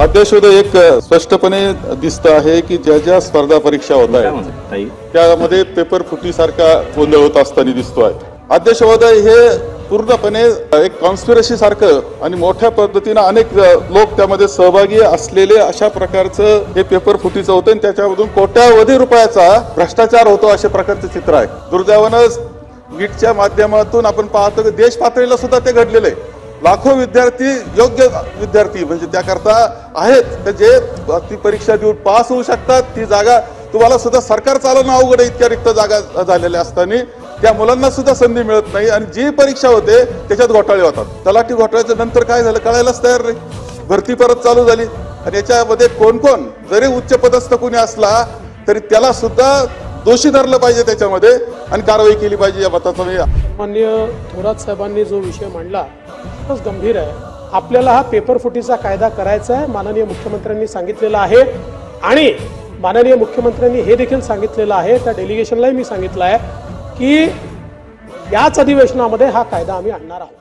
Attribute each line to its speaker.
Speaker 1: अध्याशोधक एक स्पष्टपणे दिसत आहे की ज्या ज्या स्पर्धा परीक्षा होत आहेत त्यामध्ये पेपर फुटीसारखा गोंधळ होत असताना दिसतोय। अध्याशोधक हे पूर्णपणे एक कॉन्स्पिरसी सारखं आणि मोठ्या पद्धतीने अनेक लोक त्यामध्ये सहभागी असलेले अशा प्रकारचं हे पेपर फुटीचं होतं आणि त्याच्यामधून कोट्यावधी रुपयाचा भ्रष्टाचार होतो अशा प्रकारचं चित्र आहे। दुर्दैवानं नीटच्या माध्यमातून आपण पाहतो की देश पातळीला सुद्धा ते घडलेले लाखो विद्यार्थी योग्य विद्यार्थी म्हणजे त्याकरता आहेत जे ती परीक्षा देऊन पास होऊ शकतात। ती जागा तुम्हाला सुद्धा सरकार चालवणं अवघड आहे, इतक्या रिक्त जागा झालेल्या असताना त्या मुलांना सुद्धा संधी मिळत नाही आणि जी परीक्षा होते त्याच्यात घोटाळे होतात। तलाठी घोटाळ्याच्या नंतर काय झालं कळायलाच तयार नाही, भरती परत चालू झाली आणि याच्यामध्ये कोण कोण जरी उच्च पदस्थ कोणी असला तरी त्याला सुद्धा दोषी धरलं पाहिजे त्याच्यामध्ये आणि कारवाई केली पाहिजे या मताचा मी।
Speaker 2: माननीय थोरात साहेबांनी जो विषय मांडला खूपच गंभीर आहे। आपल्याला हा पेपर फुटीचा कायदा करायचा आहे, माननीय मुख्यमंत्र्यांनी सांगितलेलं आहे आणि माननीय मुख्यमंत्र्यांनी हे देखील सांगितलेलं आहे, त्या डेलिगेशनलाही मी सांगितलं आहे की याच अधिवेशनामध्ये हा कायदा आम्ही आणणार आहोत।